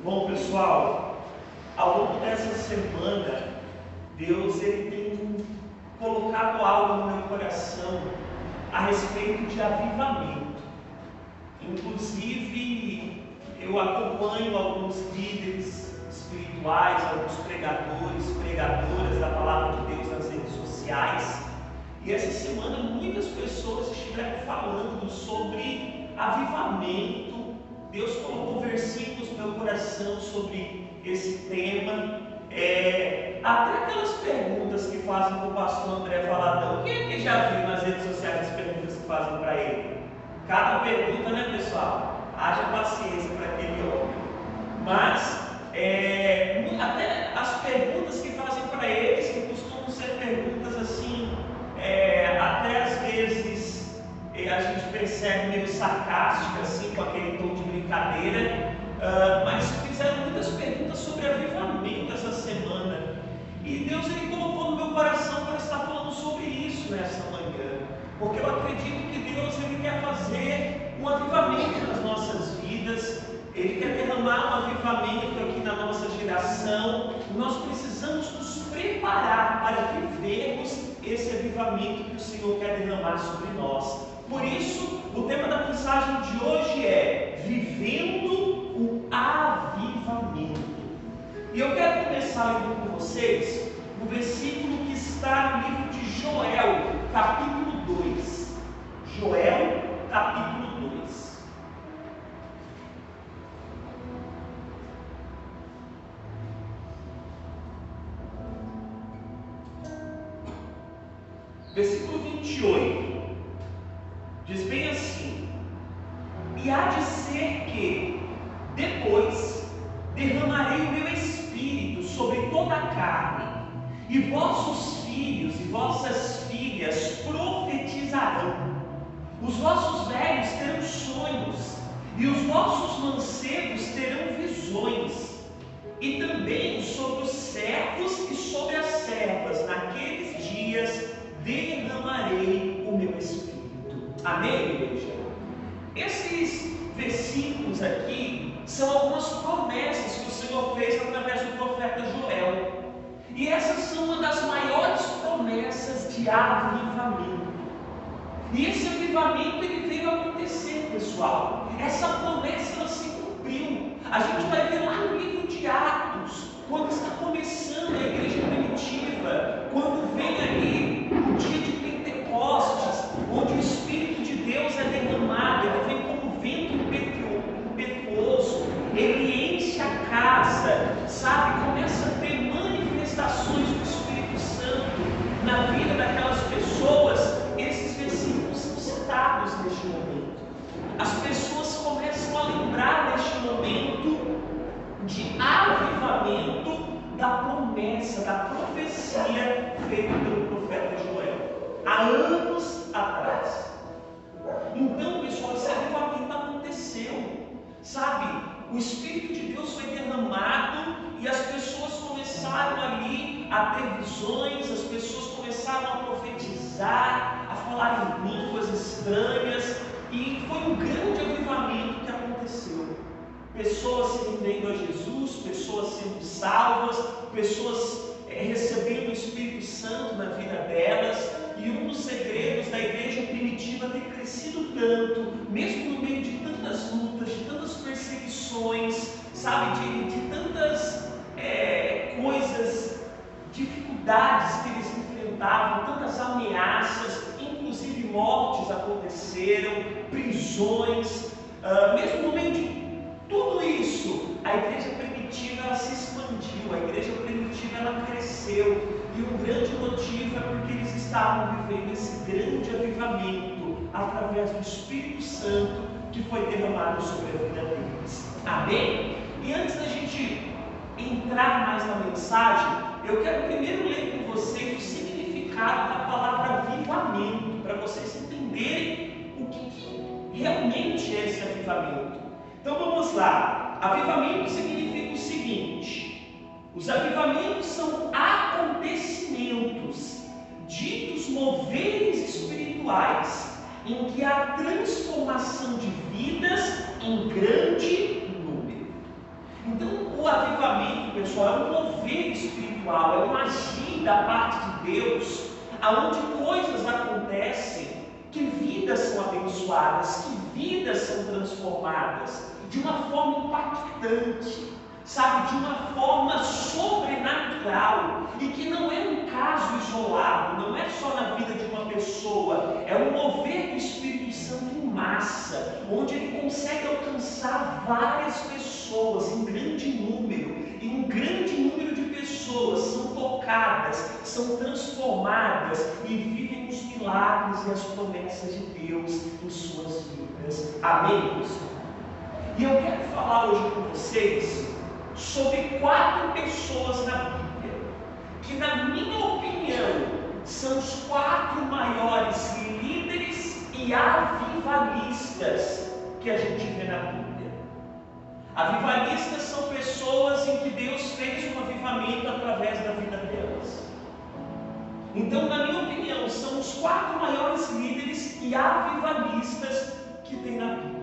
Bom, pessoal, ao longo dessa semana, Deus tem colocado algo no meu coração a respeito de avivamento. Inclusive, eu acompanho alguns líderes espirituais, alguns pregadores, pregadoras da palavra de Deus nas redes sociais. E essa semana muitas pessoas estiveram falando sobre avivamento. Deus colocou versículos no meu coração sobre esse tema. Até aquelas perguntas que fazem para o pastor André Valadão. Quem é que já viu nas redes sociais as perguntas que fazem para ele? Cada pergunta, né, pessoal? Haja paciência para aquele homem. Mas até as perguntas que fazem para eles, que costumam ser perguntas assim, até às vezes a gente percebe meio sarcástica, assim, com aquele tom de brincadeira, mas fizeram muitas perguntas sobre avivamento essa semana. E Deus colocou no meu coração para estar falando sobre isso nessa manhã, porque eu acredito que Deus quer fazer um avivamento nas nossas vidas. Ele quer derramar um avivamento aqui na nossa geração. Nós precisamos nos preparar para vivermos esse avivamento que o Senhor quer derramar sobre nós. Por isso, o tema da mensagem de hoje é Vivendo o Avivamento. E eu quero começar lendo com vocês o versículo que está no livro de Joel, capítulo 2. Joel, capítulo 2. Versículo 28. Diz bem assim: E há de ser que, depois, derramarei o meu espírito sobre toda a carne, e vossos filhos e vossas filhas profetizarão, os vossos velhos terão sonhos, e os vossos mancebos terão visões, e também sobre os servos e sobre as servas, naqueles dias, derramarei o meu espírito. Amém, igreja? Esses versículos aqui são algumas promessas que o Senhor fez através do profeta Joel. E essas são uma das maiores promessas de avivamento. E esse avivamento veio acontecer, pessoal. Essa promessa ela se cumpriu. A gente vai ver lá no livro de Atos, quando está começando a igreja primitiva, quando vem ali o dia de Pentecostes, onde o Espírito de Deus é derramado, ele vem como vento impetuoso, ele enche a casa, sabe? Começa a ter manifestações do Espírito Santo na vida daquelas pessoas. Esses versículos são citados neste momento. As pessoas começam a lembrar neste momento de avivamento da promessa, da profecia feita pelo profeta Joel, há anos atrás. Então, pessoal, esse avivamento aconteceu, sabe? O Espírito de Deus foi derramado e as pessoas começaram ali a ter visões, as pessoas começaram a profetizar, a falar em línguas estranhas, e foi um grande avivamento que aconteceu. Pessoas se rendendo a Jesus, pessoas sendo salvas, pessoas recebendo o Espírito Santo na vida delas. E um dos segredos da igreja primitiva ter crescido tanto, mesmo no meio de tantas lutas, de tantas perseguições, sabe, de tantas coisas, dificuldades que eles enfrentavam, tantas ameaças, inclusive mortes aconteceram, prisões, mesmo no meio de tudo isso, a igreja primitiva ela se expandiu, a igreja primitiva ela cresceu, e um grande motivo é porque eles estavam vivendo esse grande avivamento através do Espírito Santo que foi derramado sobre a vida deles. Amém? E antes da gente entrar mais na mensagem, eu quero primeiro ler com vocês o significado da palavra avivamento, para vocês entenderem o que realmente é esse avivamento. Então vamos lá. Avivamento significa o seguinte: os avivamentos são acontecimentos, ditos moveres espirituais, em que há transformação de vidas em grande número. Então pessoal, é um mover espiritual, é um agir da parte de Deus, aonde coisas acontecem, que vidas são abençoadas, que vidas são transformadas de uma forma impactante, sabe, de uma forma sobrenatural, e que não é um caso isolado, não é só na vida de uma pessoa, é um mover do Espírito Santo em massa, onde ele consegue alcançar várias pessoas em grande número, e um grande número de pessoas são tocadas, são transformadas e vivem os milagres e as promessas de Deus em suas vidas. Amém, pessoal? E eu quero falar hoje com vocês sobre 4 pessoas na Bíblia, que na minha opinião são os 4 maiores líderes e avivalistas que a gente vê na Bíblia. Avivalistas são pessoas em que Deus fez um avivamento através da vida delas. Então, na minha opinião, são os 4 maiores líderes e avivalistas que tem na Bíblia.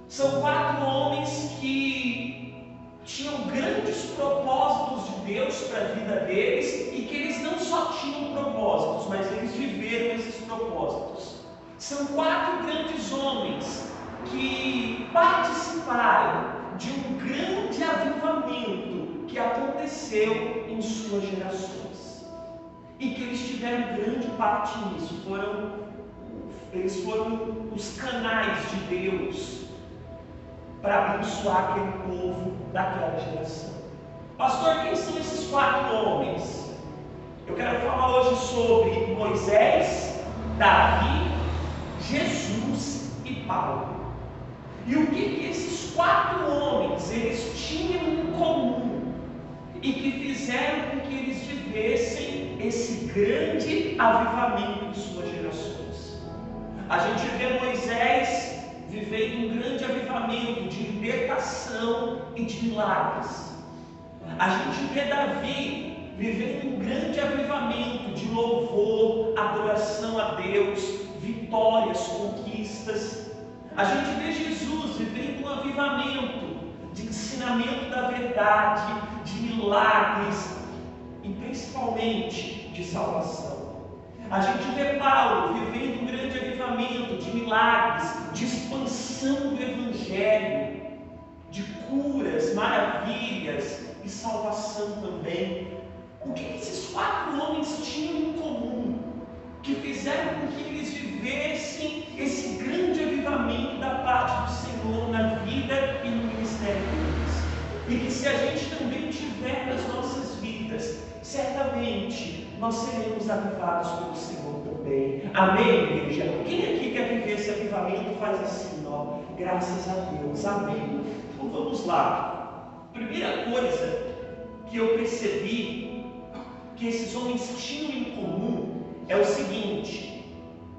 São 4 homens que tinham grandes propósitos de Deus para a vida deles, e que eles não só tinham propósitos, mas eles viveram esses propósitos. São 4 grandes homens que participaram de um grande avivamento que aconteceu em suas gerações, e que eles tiveram grande parte nisso. Eles foram os canais de Deus para abençoar aquele povo daquela geração. Pastor, quem são esses 4 homens? Eu quero falar hoje sobre Moisés, Davi, Jesus e Paulo. E o que esses 4 homens eles tinham em comum e que fizeram com que eles vivessem esse grande avivamento em suas gerações? A gente vê Moisés vivendo um grande avivamento de libertação e de milagres. A gente vê Davi vivendo um grande avivamento de louvor, adoração a Deus, vitórias, conquistas. A gente vê Jesus vivendo um avivamento de ensinamento da verdade, de milagres e principalmente de salvação. A gente vê Paulo vivendo um grande avivamento de milagres, de expansão do Evangelho, de curas, maravilhas e salvação também. O que esses 4 homens tinham em comum, que fizeram com que eles vivessem esse grande avivamento da parte do Senhor na vida e no ministério deles? E que se a gente também tiver nas nossas vidas, certamente nós seremos avivados pelo Senhor também. Amém, igreja? Quem aqui quer viver esse avivamento faz assim, ó, graças a Deus, amém. Então vamos lá. Primeira coisa que eu percebi que esses homens tinham em comum é o seguinte: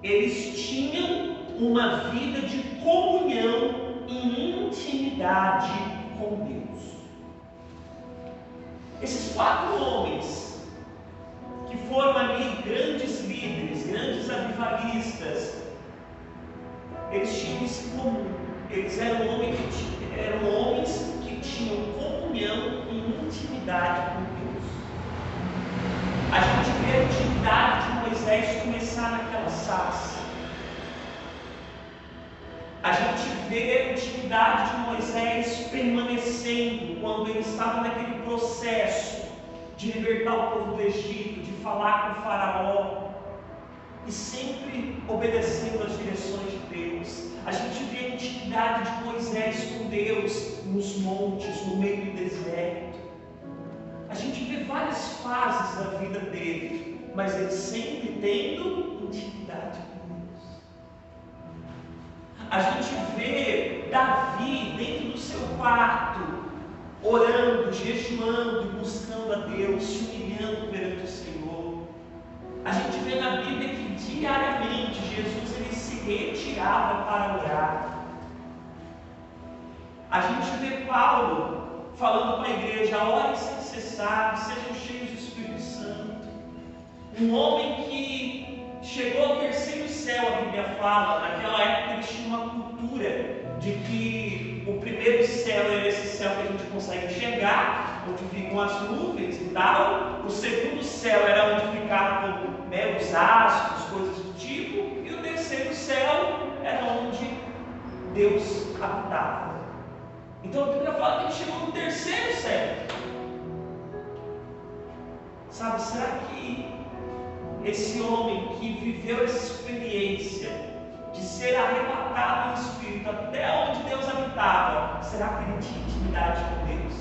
eles tinham uma vida de comunhão e intimidade com Deus. Esses 4 homens que foram ali grandes líderes, grandes avivalistas, eles tinham isso em comum. Eles eram homens que tinham comunhão e intimidade com Deus. A gente vê a intimidade de Moisés começar naquela sarça. A gente vê a intimidade de Moisés permanecendo quando ele estava naquele processo de libertar o povo do Egito, de falar com o faraó, e sempre obedecendo às direções de Deus. A gente vê a intimidade de Moisés com Deus nos montes, no meio do deserto. A gente vê várias fases da vida dele, mas ele sempre tendo intimidade com Deus. A gente vê Davi dentro do seu quarto, orando, jejuando e buscando a Deus, se humilhando perante o Senhor. A gente vê na Bíblia que diariamente Jesus ele se retirava para orar. A gente vê Paulo falando com a igreja: orem sem cessar, sejam cheios do Espírito Santo. Um homem que chegou ao 3º céu, a Bíblia fala. Naquela época eles tinham uma cultura de que o 1º céu é esse céu que a gente consegue enxergar, onde ficam as nuvens e tal. O segundo céu era onde ficavam, né, os astros, coisas do tipo. E o terceiro céu era onde Deus habitava. Então a Bíblia fala que ele chegou no terceiro céu. Sabe, será que esse homem que viveu essa experiência de ser arrebatado em espírito até onde Deus habitava, será que ele tinha intimidade com Deus?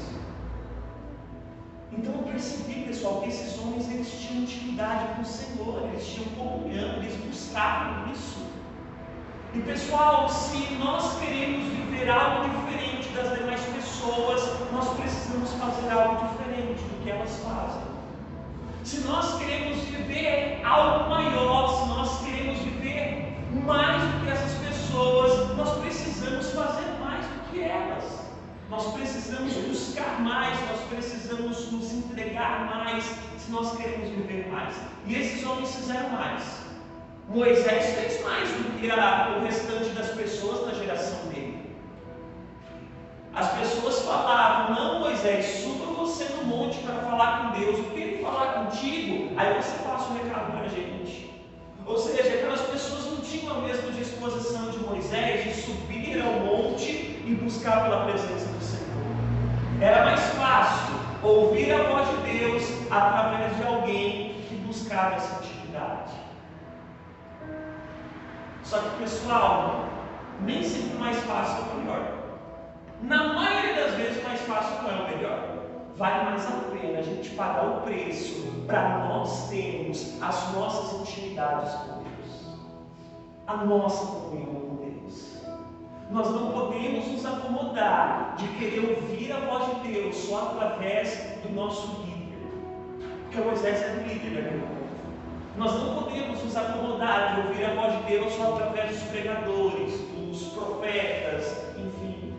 Então eu percebi, pessoal, que esses homens eles tinham intimidade com o Senhor, eles tinham comunhão, eles buscavam isso. E pessoal, se nós queremos viver algo diferente das demais pessoas, nós precisamos fazer algo diferente do que elas fazem. Se nós queremos viver algo maior, se nós queremos viver mais do que essas pessoas, nós precisamos fazer mais do que elas. Nós precisamos buscar mais, nós precisamos nos entregar mais, se nós queremos viver mais. E esses homens fizeram mais. Moisés fez mais do que o restante das pessoas na geração dele. As pessoas falavam: não, Moisés, suba você no monte para falar com Deus. O que ele falar contigo, aí você passa o recado para a gente. Ou seja, aquelas pessoas não tinham a mesma disposição de Moisés de subir ao monte e buscar pela presença do Senhor. Era mais fácil ouvir a voz de Deus através de alguém que buscava essa intimidade. Só que, pessoal, nem sempre mais fácil é o melhor. Na maioria das vezes, mais fácil não é o melhor. Vale mais a pena a gente pagar o preço para nós termos as nossas intimidades com Deus, a nossa comunhão com Deus. Nós não podemos nos acomodar de querer ouvir a voz de Deus só através do nosso líder, porque Moisés era o líder daquele povo. Nós não podemos nos acomodar de ouvir a voz de Deus só através dos pregadores, dos profetas, enfim.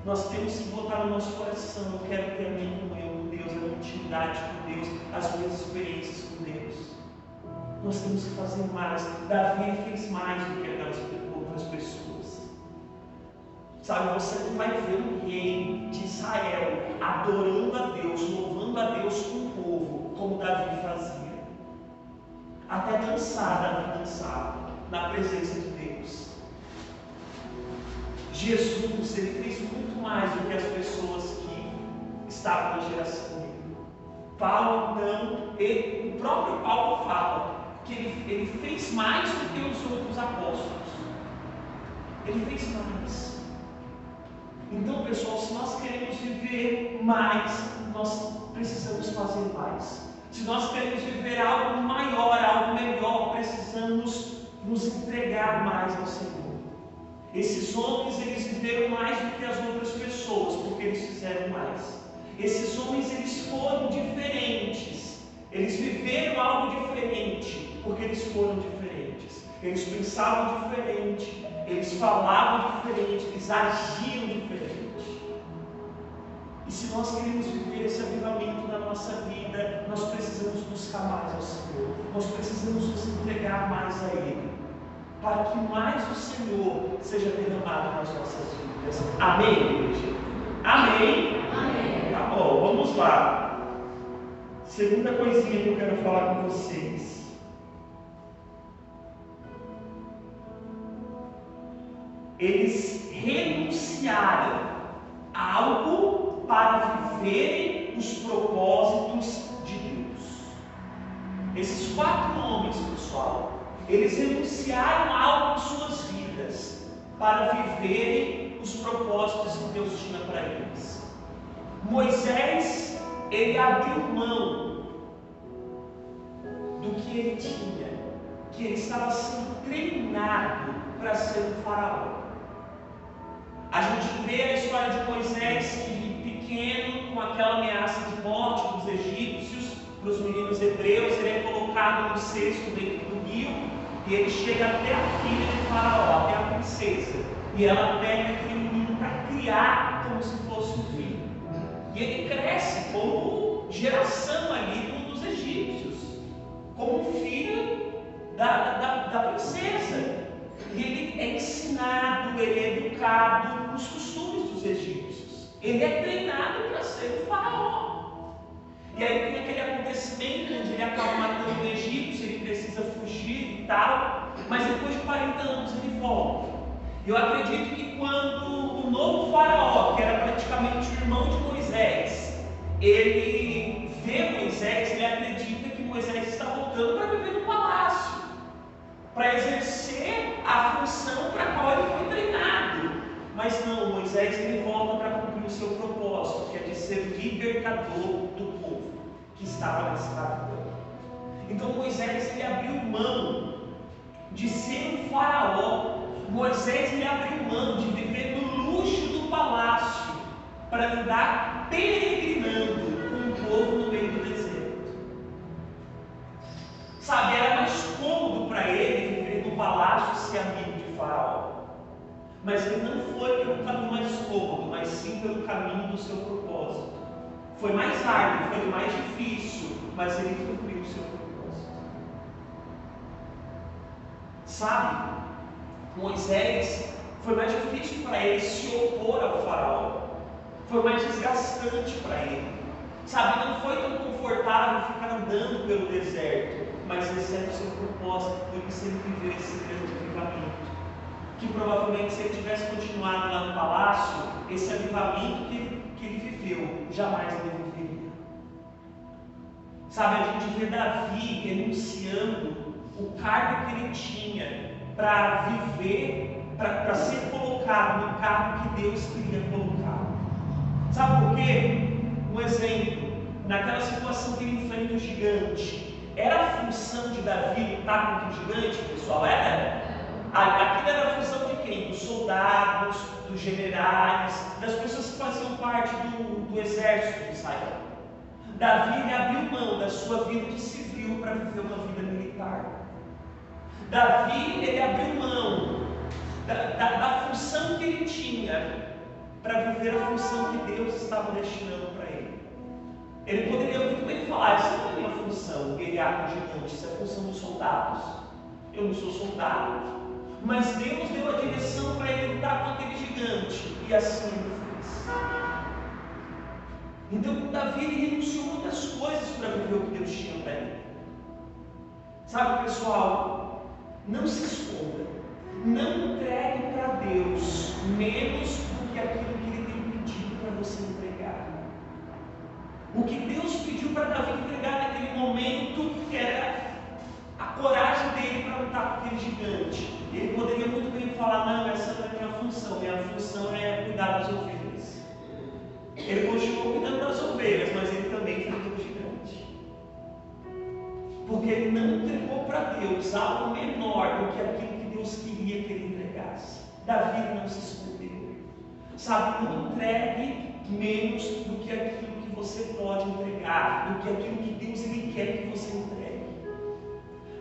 Nós temos que botar no nosso coração: eu quero ter a minha comunhão com Deus, a minha intimidade com Deus, as minhas experiências com Deus. Nós temos que fazer mais. Davi fez mais do que aquelas outras pessoas. Sabe, você não vai ver um rei de Israel adorando a Deus, louvando a Deus com o povo, como Davi fazia. Até dançar, Davi dançava na presença de Deus. Jesus, ele fez muito mais do que as pessoas que estavam na geração dele. Paulo, então, o próprio Paulo fala que ele fez mais do que os outros apóstolos. Ele fez mais. Então, pessoal, se nós queremos viver mais, nós precisamos fazer mais. Se nós queremos viver algo maior, algo melhor, precisamos nos entregar mais ao Senhor. Esses homens, eles viveram mais do que as outras pessoas, porque eles fizeram mais. Esses homens, eles foram diferentes. Eles viveram algo diferente, porque eles foram diferentes. Eles pensavam diferente, eles falavam diferente, eles agiam diferente. E se nós queremos viver esse avivamento na nossa vida, nós precisamos buscar mais ao Senhor. Nós precisamos nos entregar mais a Ele, para que mais o Senhor seja derramado nas nossas vidas. Amém, igreja? Amém? Amém. Tá bom, vamos lá. Segunda coisinha que eu quero falar com vocês. Eles renunciaram a algo para viverem os propósitos de Deus. Esses 4 homens, pessoal, eles renunciaram a algo em suas vidas para viverem os propósitos que Deus tinha para eles. Moisés, ele abriu mão do que ele tinha, que ele estava sendo treinado para ser um faraó. A gente vê a história de Moisés que pequeno, com aquela ameaça de morte dos egípcios, para os meninos hebreus, ele é colocado no cesto dentro do rio, e ele chega até a filha de Faraó, até a princesa, e ela pega aquele menino para criar como se fosse um filho. E ele cresce como geração ali dos egípcios, como filho da princesa. E ele é ensinado, ele é educado nos costumes dos egípcios. Ele é treinado para ser um faraó. E aí tem aquele acontecimento onde ele acaba matando o egípcio, ele precisa fugir e tal, mas depois de 40 anos ele volta. Eu acredito que quando o novo faraó, que era praticamente o irmão de Moisés, ele vê Moisés, ele acredita que Moisés está voltando para viver no palácio, para exercer a função para a qual ele foi treinado. Mas não, Moisés ele volta para cumprir o seu propósito, que é de ser libertador do povo que estava na escravidão. Então Moisés ele abriu mão de ser um faraó. Moisés ele abriu mão de viver no luxo do palácio para andar peregrinando com o povo no meio do deserto. Sabe, era mais cômodo para ele viver no palácio e ser amigo de faraó. Mas ele não foi pelo caminho mais cômodo, mas sim pelo caminho do seu propósito. Foi mais árduo, foi mais difícil, mas ele cumpriu o seu propósito. Sabe, Moisés, foi mais difícil para ele se opor ao faraó. Foi mais desgastante para ele. Sabe, não foi tão confortável ficar andando pelo deserto, mas esse era o seu propósito, por isso ele viveu esse grande avivamento. Que provavelmente se ele tivesse continuado lá no palácio, esse avivamento que ele viveu, jamais ele viveria. Sabe, a gente vê Davi renunciando o cargo que ele tinha para viver, para ser colocado no cargo que Deus queria colocar. Sabe por quê? Um exemplo, naquela situação que ele enfrenta o gigante, era a função de Davi lutar contra o gigante, pessoal? Era? Aquilo era a função de quem? Dos soldados, dos generais, das pessoas que faziam parte do exército de Israel. Davi abriu mão da sua vida de civil para viver uma vida militar. Davi ele abriu mão da função que ele tinha para viver a função que Deus estava destinando para ele. Ele poderia muito bem falar: isso não é a minha função, guerrear com gigantes, isso é a função dos soldados. Eu não sou soldado. Mas Deus deu a direção para ele lutar com aquele gigante, e assim ele fez. Então Davi ele renunciou muitas coisas para viver o que Deus tinha para ele. Sabe, pessoal, não se esconda, não entregue para Deus menos do que aquilo que Ele tem pedido para você entregar. O que Deus pediu para Davi entregar naquele momento era a coragem dele para lutar com aquele gigante. Ele poderia muito bem falar: não, essa não é a minha função é cuidar das ovelhas. Ele continuou cuidando das ovelhas, mas ele também enfrentou o gigante. Porque ele não entregou para Deus algo menor do que aquilo que Deus queria que ele entregasse. Davi não se escondeu. Sabe, não entregue menos do que aquilo que você pode entregar, do que aquilo que Deus ele quer que você entregue.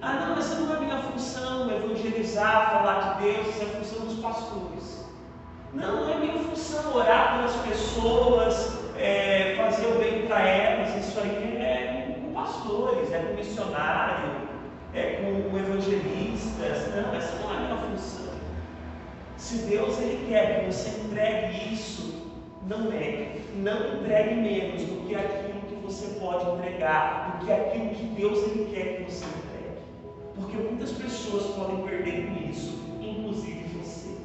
Ah, não, essa não é a minha função, evangelizar, falar de Deus, essa é a função dos pastores. Não é minha função orar pelas pessoas, fazer o bem para elas. Isso aí é com pastores, é com missionário, é com evangelistas. Não, essa não é a minha função. Se Deus ele quer que você entregue isso, não entregue menos do que aquilo que você pode entregar, do que aquilo que Deus ele quer que você entregue. Porque muitas pessoas podem perder com isso, inclusive você.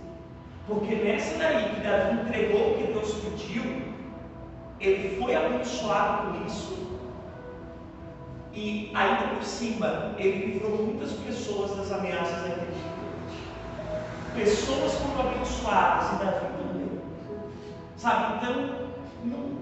Porque nessa daí que Davi entregou o que Deus pediu, ele foi abençoado com isso, e ainda por cima, ele livrou muitas pessoas das ameaças daquele gigante. Pessoas foram abençoadas e Davi também. Sabe, então,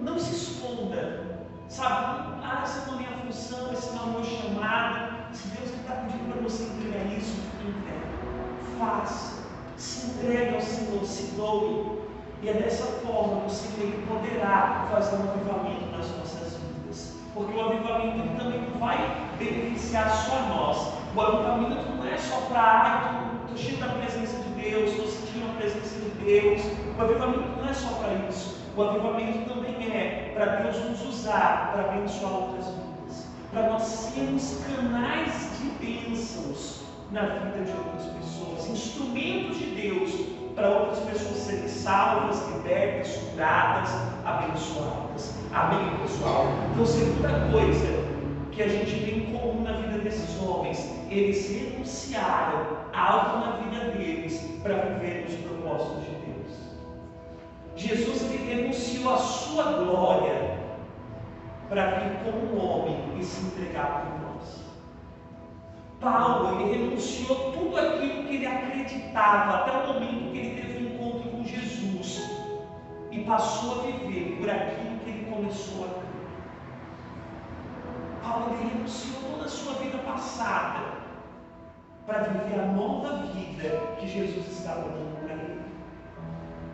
não se esconda. Sabe, essa não é a minha função, esse não é o meu chamado. Se Deus está pedindo para você entregar isso, entregue. Faça. Se entregue ao Senhor, se doe. E é dessa forma que o Senhor poderá fazer um avivamento nas nossas vidas. Porque o avivamento ele também não vai beneficiar só nós. O avivamento não é só para estou cheio da presença de Deus, estou sentindo a presença de Deus. O avivamento não é só para isso. O avivamento também é para Deus nos usar para abençoar outras vidas, para nós sermos canais de bênçãos na vida de outras pessoas, instrumentos de Deus para outras pessoas serem salvas, libertas, curadas, abençoadas. Amém, pessoal? Então, segunda coisa que a gente vê em comum na vida desses homens, eles renunciaram a algo na vida deles para viver os propósitos de Deus. Jesus, ele renunciou à sua glória para vir como um homem e se entregar por nós. Paulo, ele renunciou tudo aquilo que ele acreditava até o momento que ele teve um encontro com Jesus e passou a viver por aquilo que ele começou a crer. Paulo, ele renunciou toda a sua vida passada para viver a nova vida que Jesus estava dando para ele.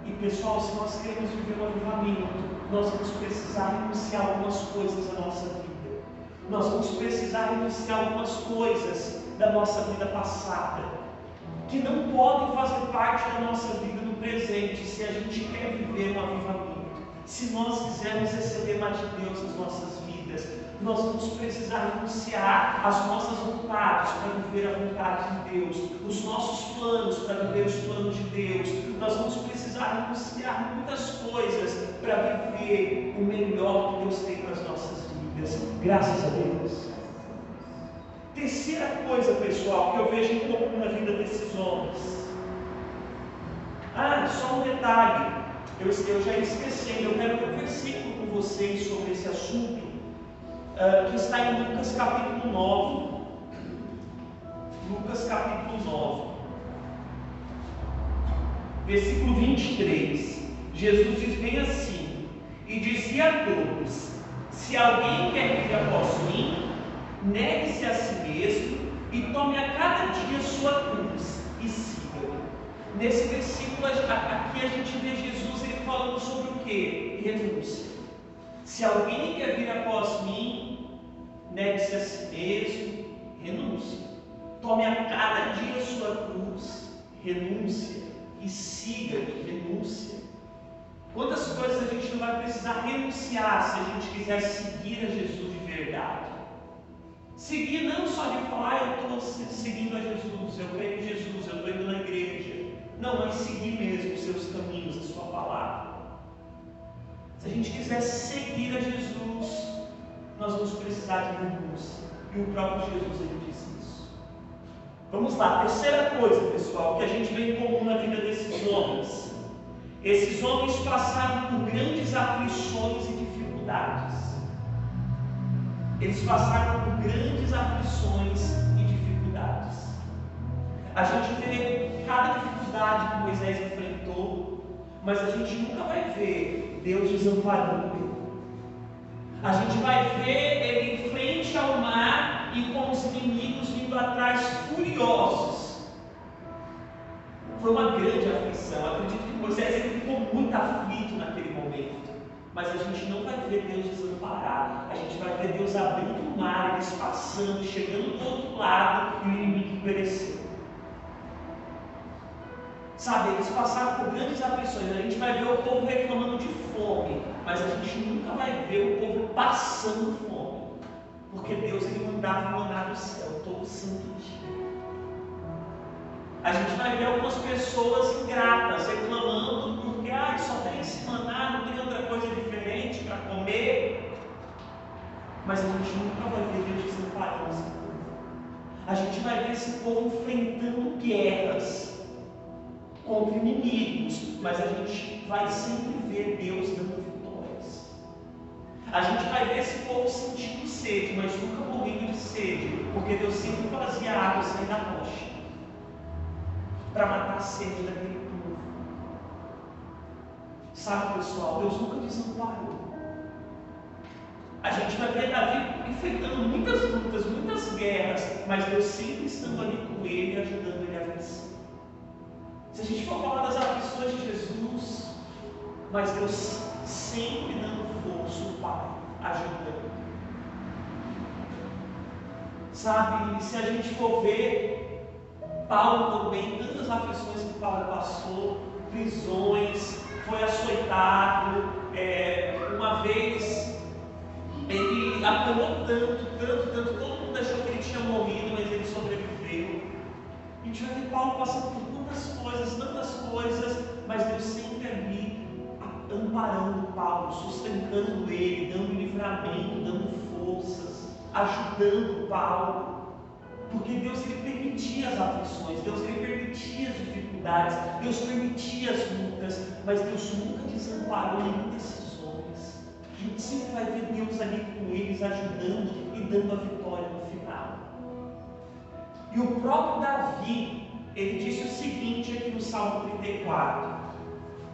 E pessoal, se nós queremos viver um avivamento, nós vamos precisar renunciar algumas coisas da nossa vida. Nós vamos precisar renunciar algumas coisas da nossa vida passada, que não podem fazer parte da nossa vida no presente, se a gente quer viver um avivamento. Se nós quisermos receber mais de Deus nas nossas vidas, nós vamos precisar renunciar às nossas vontades para viver a vontade de Deus, os nossos planos para viver os planos de Deus. Nós vamos precisar renunciar muitas coisas para viver o melhor que Deus tem para as nossas vidas. Graças a Deus. Terceira coisa, pessoal, que eu vejo em comum na vida desses homens. Só um detalhe, eu já esqueci, eu quero ter um versículo com vocês sobre esse assunto, que está em Lucas capítulo 9. Lucas capítulo 9, versículo 23. Jesus diz bem assim: e dizia a todos: se alguém quer vir após mim, negue-se a si mesmo e tome a cada dia sua cruz e siga-me. Nesse versículo aqui a gente vê Jesus ele falando sobre o que? Renúncia. Se alguém quer vir após mim, negue-se a si mesmo, renúncia. Tome a cada dia sua cruz, renúncia, e siga-me, renúncia. Quantas coisas a gente não vai precisar renunciar se a gente quiser seguir a Jesus de verdade? Seguir não só de falar, eu estou seguindo a Jesus, eu creio em Jesus, eu estou indo na igreja. Não, mas seguir mesmo os seus caminhos, a sua palavra. Se a gente quiser seguir a Jesus, nós vamos precisar de renúncia. E o próprio Jesus ele disse isso. Vamos lá, terceira coisa, pessoal, que a gente vê em comum na vida desses homens. Esses homens passaram por grandes aflições e dificuldades. Eles passaram por grandes aflições e dificuldades. A gente vê cada dificuldade que Moisés enfrentou, mas a gente nunca vai ver Deus desamparando ele. A gente vai ver ele em frente ao mar e com os inimigos vindo atrás furiosos. Foi uma grande aflição. Acredito que Moisés ele ficou muito aflito naquele momento. Mas a gente não vai ver Deus desamparar. A gente vai ver Deus abrindo o mar, eles passando, chegando do outro lado e o inimigo pereceu. Sabe, eles passaram por grandes aflições. A gente vai ver o povo reclamando de fome, mas a gente nunca vai ver o povo passando fome, porque Deus ele mandava maná do céu todo santo dia. A gente vai ver algumas pessoas ingratas reclamando porque só tem esse maná, não tem outra coisa diferente para comer. Mas a gente nunca vai ver Deus desamparando esse povo. A gente vai ver esse povo enfrentando guerras contra inimigos, mas a gente vai sempre ver Deus dando vitórias. A gente vai ver esse povo sentindo sede, mas nunca morrendo de sede, porque Deus sempre fazia a água sair da rocha para matar a sede daquele povo. Sabe, pessoal, Deus nunca desamparou. A gente vai ver Davi enfrentando muitas lutas, muitas guerras, mas Deus sempre estando ali com ele, ajudando ele a vencer. Se a gente for falar das aflições de Jesus, mas Deus sempre dando força, o Pai, ajudando. Sabe, se a gente for ver Paulo também, tantas aflições que Paulo passou, prisões, foi açoitado, uma vez ele apanhou tanto, todo mundo achou que ele tinha morrido, mas ele sobreviveu. A gente vai ver Paulo passando por tantas coisas, mas Deus sempre ali amparando Paulo, sustentando ele, dando livramento, dando forças, ajudando Paulo. Porque Deus, ele permitia as aflições, Deus, ele permitia as dificuldades, Deus permitia as lutas, mas Deus nunca desamparou nenhum desses homens. A gente sempre vai ver Deus ali com eles, ajudando e dando a vitória no final. E o próprio Davi, ele disse o seguinte aqui no Salmo 34.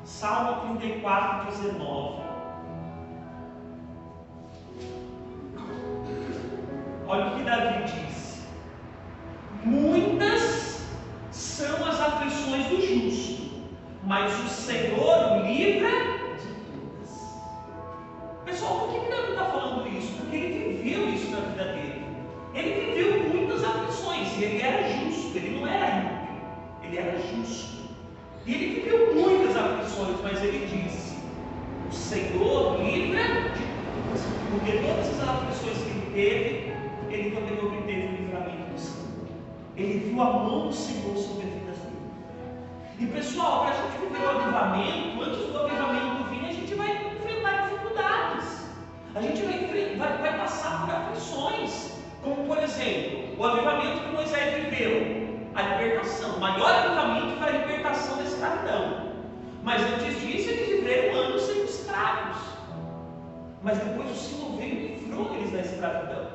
Salmo 34, 19. Olha o que Davi diz: muitas são as aflições do justo, mas o Senhor o livra de todas. Pessoal, por que Davi está falando isso? Porque ele viveu isso na vida dele. Ele viveu muitas aflições e ele era justo, ele não era ímpio, ele era justo. E ele viveu muitas aflições, mas ele disse: o Senhor livra de todas. Porque todas as aflições que ele teve, ele também obteve o livramento do Senhor. Ele viu a mão do Senhor sobre a vida dele. E pessoal, para a gente viver o avivamento, antes do avivamento vir, a gente vai enfrentar dificuldades. A gente vai passar por aflições. Como por exemplo, o avivamento que Moisés viveu. A libertação, o maior avivamento foi a libertação da escravidão. Mas antes disso, eles viveram anos sendo escravos. Mas depois o Senhor veio e livrou eles da escravidão.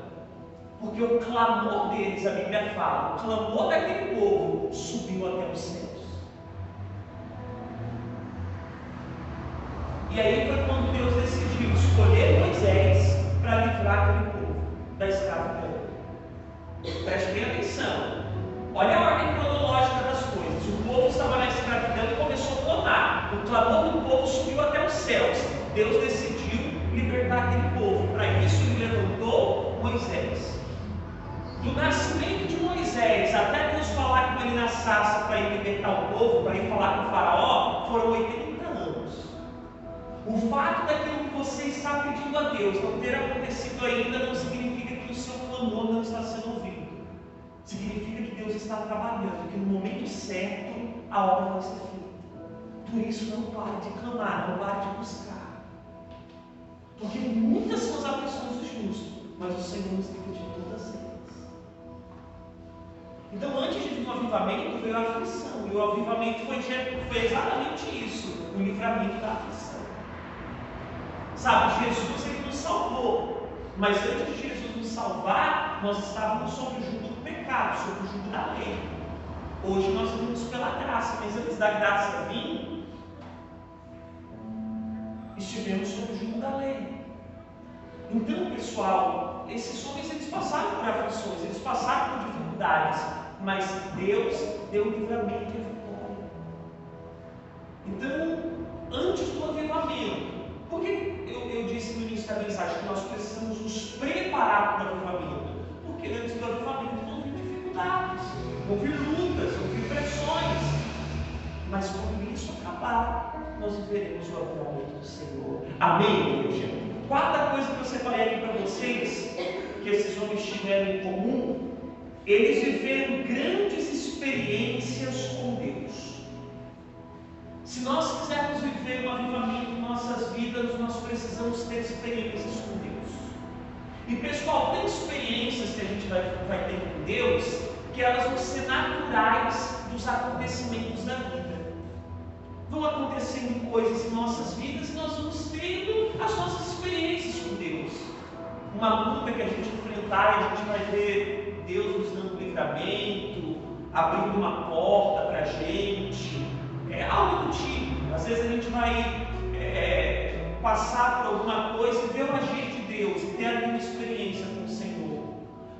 Porque o clamor deles, a Bíblia fala, o clamor daquele povo subiu até os céus. E aí foi quando Deus decidiu escolher Moisés para livrar aquele povo da escravidão. Preste bem atenção. Olha a ordem cronológica das coisas. O povo estava na escravidão e começou a clamar. O clamor do povo subiu até os céus. Deus decidiu libertar aquele povo. Para isso ele levantou Moisés. Do nascimento de Moisés até Deus falar com ele na sarça para ir libertar o povo, para ir falar com o faraó, foram 80 anos. O fato daquilo que você está pedindo a Deus não ter acontecido ainda não significa que o seu clamor não está sendo ouvido. Significa que Deus está trabalhando, que no momento certo a obra vai ser feita. Por isso, não pare de clamar, não pare de buscar. Porque muitas são as aflições do justo, mas o Senhor nos livra de todas elas. Então, antes de vir o avivamento, veio a aflição. E o avivamento foi exatamente isso, o livramento da aflição. Sabe, Jesus, ele nos salvou. Mas antes de Jesus nos salvar, nós estávamos sob o jugo do pecado, sob o jugo da lei. Hoje nós vivemos pela graça, mas antes da graça vir, estivemos sob o jugo da lei. Então, pessoal, esses homens, eles passaram por aflições, eles passaram por dificuldades, mas Deus deu o livramento e a vitória. Então, antes do avivamento, porque eu disse no início da mensagem que nós precisamos nos preparar para o avivamento? Porque antes do avivamento vão vir dificuldades, vão vir lutas, vão vir pressões. Mas quando isso acabar, nós viveremos o avivamento do Senhor. Amém, igreja? Quarta coisa que eu separei aqui para vocês, que esses homens tiveram em comum, eles viveram grandes experiências com Deus. Se nós quisermos viver um avivamento em nossas vidas, nós precisamos ter experiências com Deus. E pessoal, tem experiências que a gente vai ter com Deus, que elas vão ser naturais dos acontecimentos da vida. Vão acontecendo coisas em nossas vidas e nós vamos tendo as nossas experiências com Deus. Uma luta que a gente enfrentar e a gente vai ver Deus nos dando livramento, abrindo uma porta para a gente. Algo do tipo. Às vezes a gente vai passar por alguma coisa e ver o agir de Deus e ter ali uma experiência com o Senhor.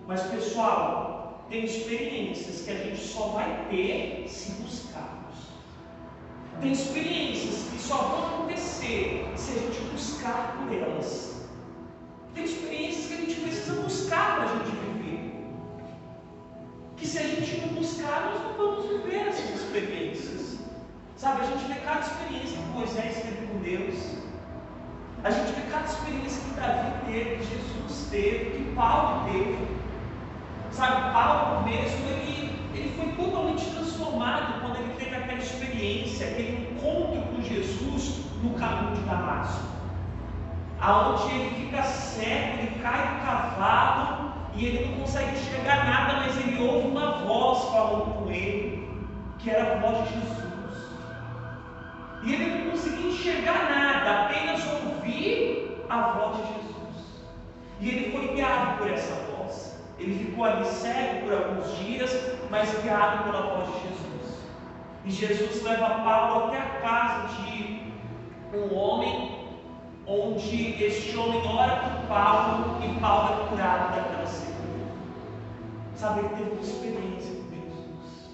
Mas pessoal, tem experiências que a gente só vai ter se buscarmos. Tem experiências que só vão acontecer se a gente buscar por elas. Tem experiências que a gente precisa buscar para a gente viver. Que se a gente não buscar, nós não vamos viver essas experiências. Sabe, a gente vê cada experiência que Moisés teve com Deus. A gente vê cada experiência que Davi teve, que Jesus teve, que Paulo teve. Sabe, Paulo mesmo, ele foi totalmente transformado quando ele teve aquela experiência, aquele encontro com Jesus no caminho de Damasco, aonde ele fica cego, ele cai do cavalo e ele não consegue enxergar nada, mas ele ouve uma voz falando com ele, que era a voz de Jesus. E ele não conseguia enxergar nada, apenas ouvir a voz de Jesus. E ele foi guiado por essa voz. Ele ficou ali cego por alguns dias, mas guiado pela voz de Jesus. E Jesus leva Paulo até a casa de um homem, onde este homem ora por Paulo e Paulo é curado daquela cegueira. Sabe, ele teve uma experiência com Jesus.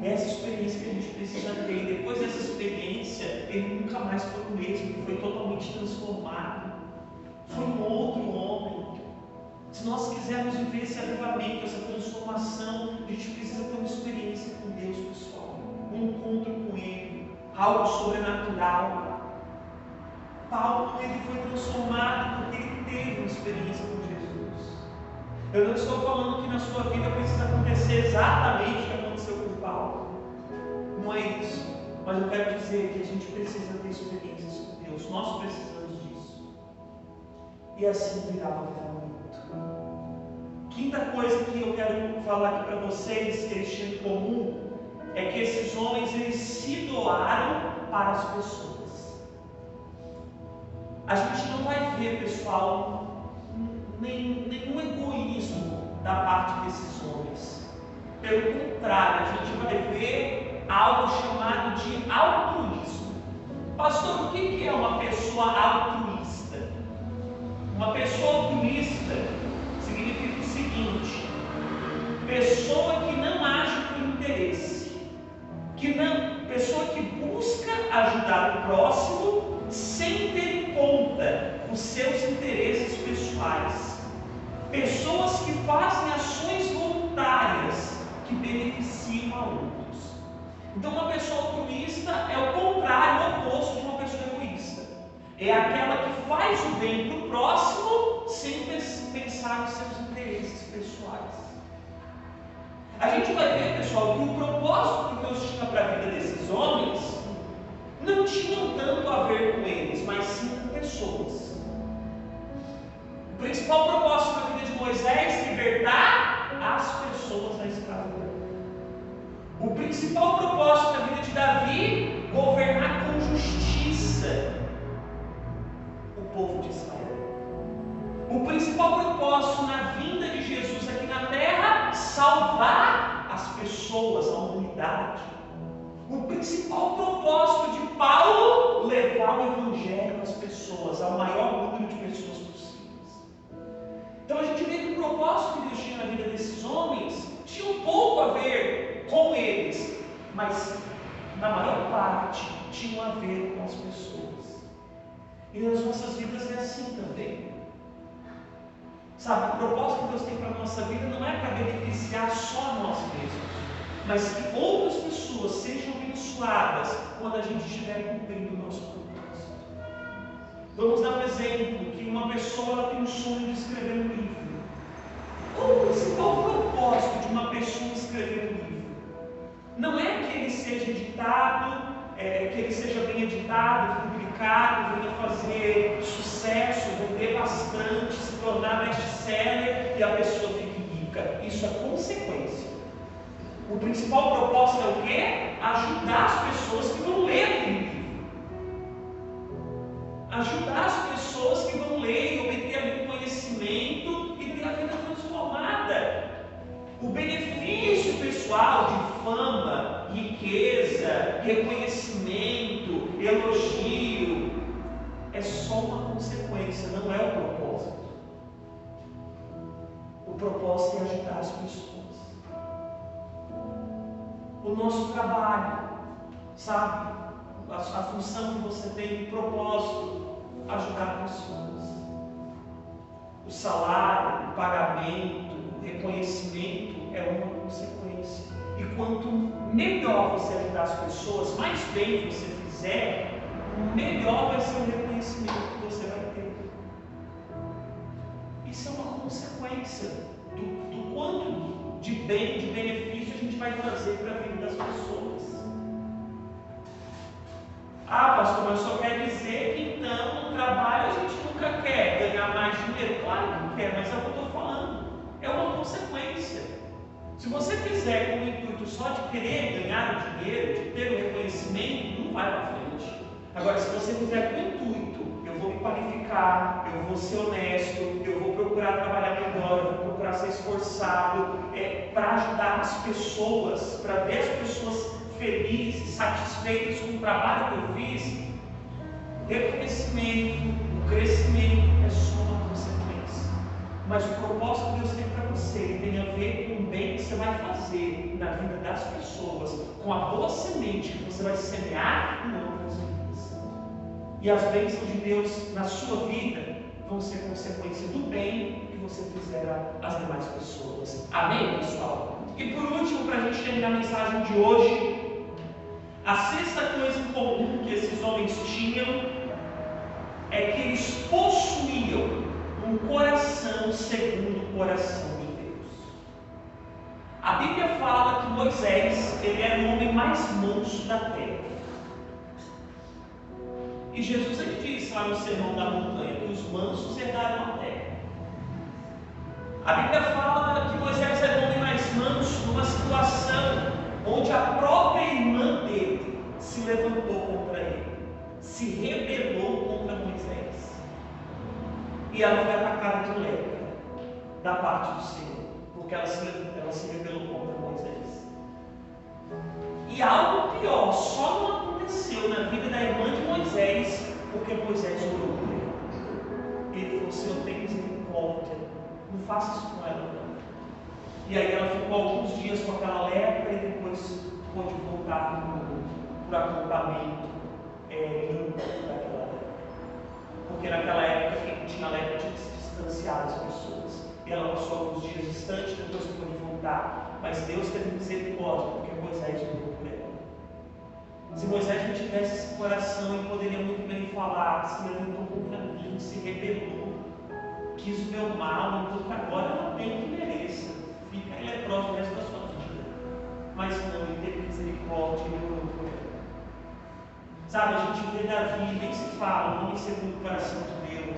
É essa experiência que a gente precisa ter. E depois dessa experiência, ele nunca mais foi o mesmo, ele foi totalmente transformado. Foi um outro homem. Se nós quisermos viver esse avivamento, essa transformação, a gente precisa ter uma experiência com Deus, pessoal. Um encontro com Ele, algo sobrenatural. Paulo, ele foi transformado porque ele teve uma experiência com Jesus. Eu não estou falando que na sua vida precisa acontecer exatamente o que aconteceu com Paulo. Não é isso. Mas eu quero dizer que a gente precisa ter experiências com Deus. Nós precisamos disso. E assim virá o avivamento. Quinta coisa que eu quero falar aqui para vocês, que eles tinham em comum, é que esses homens, eles se doaram para as pessoas. A gente não vai ver, pessoal, nenhum egoísmo da parte desses homens. Pelo contrário, a gente vai ver algo chamado de altruísmo. Pastor, o que é uma pessoa altruísta? Uma pessoa altruísta significa o seguinte: pessoa que não age por interesse, pessoa que busca ajudar o próximo sem ter em conta os seus interesses pessoais, pessoas que fazem ações voluntárias que beneficiam a outros. Então, uma pessoa altruísta é o contrário, o oposto de uma pessoa egoísta. É aquela que faz o bem para o próximo sem pensar nos seus interesses pessoais. A gente vai ver, pessoal, que o propósito que Deus tinha para a vida desses homens não tinham tanto a ver com eles, mas sim com pessoas. O principal propósito da vida de Moisés é libertar as pessoas da escravidão. O principal propósito da vida de Davi, governar com justiça o povo de Israel. O principal propósito na vinda de Jesus aqui na terra, salvar as pessoas, a humanidade. O principal propósito de Paulo, levar o Evangelho às pessoas, ao maior número de pessoas possíveis. Então a gente vê que o propósito que Deus tinha na vida desses homens tinha um pouco a ver com eles, mas na maior parte tinha a ver com as pessoas. E nas nossas vidas é assim também. Sabe, o propósito que Deus tem para a nossa vida não é para beneficiar só nós mesmos, mas que outras pessoas sejam abençoadas quando a gente estiver cumprindo o nosso propósito. Vamos dar um exemplo, que uma pessoa tem um sonho de escrever um livro. Qual o principal propósito de uma pessoa escrever um livro? Não é que ele seja editado, que ele seja bem editado, publicado, venha fazer sucesso, vender bastante, se tornar best-seller e a pessoa fique rica. Isso é consequência. O principal propósito é o quê? Ajudar as pessoas que vão ler aquele livro. Ajudar as pessoas que vão ler e obter ali conhecimento e ter a vida transformada. O benefício pessoal de fama, riqueza, reconhecimento, elogio, é só uma consequência, não é o propósito. O propósito é ajudar as pessoas. O nosso trabalho, sabe? A função que você tem, o propósito, ajudar pessoas. O salário, o pagamento, o reconhecimento é uma consequência. E quanto melhor você ajudar as pessoas, mais bem você fizer, melhor vai ser o reconhecimento que você vai ter. Isso é uma consequência do quanto de bem, de benefício a gente vai trazer para a vida das pessoas. Ah, pastor, mas só quer dizer que então no trabalho a gente nunca quer ganhar mais dinheiro. Claro que quer, mas é o que eu estou falando. É uma consequência. Se você fizer com o intuito só de querer ganhar o dinheiro, de ter o reconhecimento, não vai para frente. Agora, se você fizer com o intuito, eu vou me qualificar, eu vou ser honesto, eu vou procurar trabalhar melhor, eu vou procurar ser esforçado, para ajudar as pessoas, para ver as pessoas felizes, satisfeitas com o trabalho que eu fiz, o reconhecimento, o crescimento é só uma consequência. Mas o propósito que Deus tem para você tem a ver com o bem que você vai fazer na vida das pessoas, com a boa semente que você vai semear em outras vidas. E as bênçãos de Deus na sua vida vão ser consequência do bem que você fizer às demais pessoas. Amém, pessoal? E por último, para a gente terminar a mensagem de hoje, a sexta coisa em comum que esses homens tinham é que eles possuíam um coração segundo o coração de Deus. A Bíblia fala que Moisés, ele era o homem mais manso da terra. E Jesus, ele disse lá no Sermão da Montanha que os mansos herdaram a terra. A Bíblia fala que Moisés era o homem mais manso numa situação onde a própria irmã dele se levantou contra ele, se rebelou contra Moisés. E ela foi atacada de lepra da parte do Senhor, porque ela se rebelou contra Moisés. E algo pior só não aconteceu na vida da irmã de Moisés, porque Moisés orou por ela. Ele falou: Senhor, tem misericórdia, não faça isso com ela não. E aí ela ficou alguns dias com aquela lepra e depois pôde voltar para o acampamento limpo daquela lepra. Porque naquela época quem tinha lepra tinha que se distanciar das pessoas. E ela passou alguns dias distante, depois pôde voltar. Mas Deus teve misericórdia, porque Moisés orou por ela. Se Moisés não tivesse esse coração, ele poderia muito bem falar: se levantou contra mim, se rebelou, quis o meu mal, então que agora ela tem o que mereça, fica aí leprosa o resto da sua vida. Mas não, ele teve misericórdia e orou por ela. Sabe, a gente vê Davi, nem se fala, homem segundo o coração de Deus.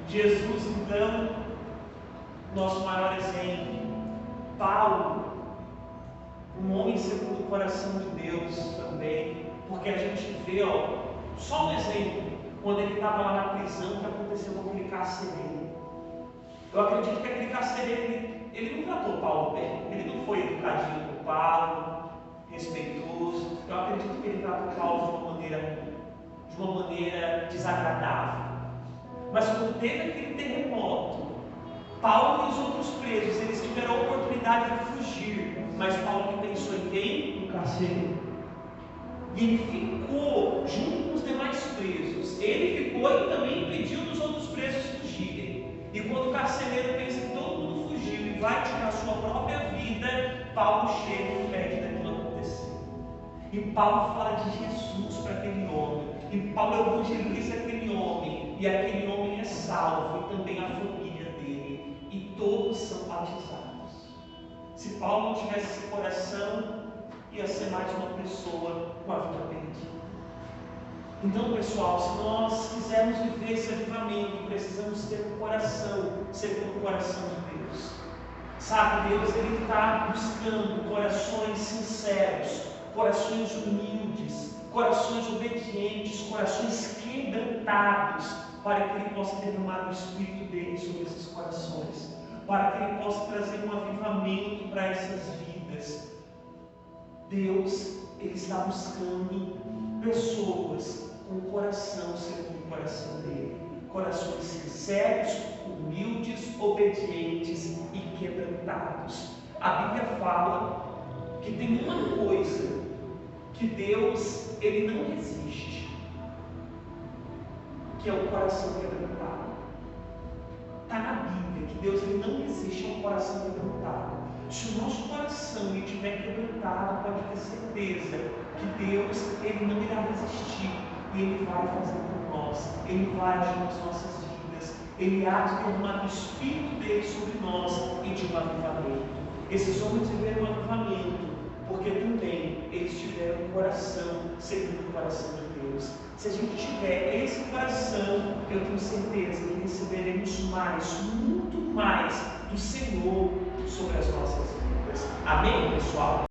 Jesus, então, nosso maior exemplo. Paulo, um homem segundo o coração de Deus também, porque a gente vê, só um exemplo, quando ele estava lá na prisão, que aconteceu com aquele carcereiro. Eu acredito que aquele carcereiro, ele não tratou Paulo bem, ele não foi educadinho com Paulo, respeitoso. Eu acredito que ele tratou Paulo de uma maneira desagradável. Mas quando teve aquele terremoto, Paulo e os outros presos, eles tiveram a oportunidade de fugir, mas Paulo pensou em quem? No carcereiro. E ele ficou junto com os demais presos. Ele ficou e também impediu dos outros presos fugirem. E quando o carcereiro pensa que todo mundo fugiu e vai tirar a sua própria vida, Paulo chega e impede daquilo acontecer. E Paulo fala de Jesus para aquele homem. E Paulo evangeliza aquele homem. E aquele homem é salvo, e também a família dele. E todos são batizados. Se Paulo não tivesse esse coração, ia ser mais uma pessoa com a vida perdida. Então, pessoal, se nós quisermos viver esse avivamento, precisamos ter um coração segundo o coração de Deus. Sabe, Deus, Ele está buscando corações sinceros, corações humildes, corações obedientes, corações quebrantados, para que Ele possa derramar o Espírito dele sobre esses corações, para que Ele possa trazer um avivamento para essas vidas. Deus, Ele está buscando pessoas com o coração segundo o coração dele, corações sinceros, humildes, obedientes e quebrantados. A Bíblia fala que tem uma coisa que Deus, Ele não resiste, que é o coração quebrantado. Está na Bíblia que Deus, Ele não resiste ao coração quebrantado. Se o nosso coração estiver quebrantado, pode ter certeza que Deus, Ele não irá resistir, e Ele vai fazer por nós, Ele vai agir nas nossas vidas, Ele há de derramar o Espírito dele sobre nós e de um avivamento. Esses homens viveram um avivamento, porque também eles tiveram um coração segundo o coração de Deus. Se a gente tiver esse coração, eu tenho certeza que receberemos mais, muito mais do Senhor sobre as nossas vidas. Amém, pessoal?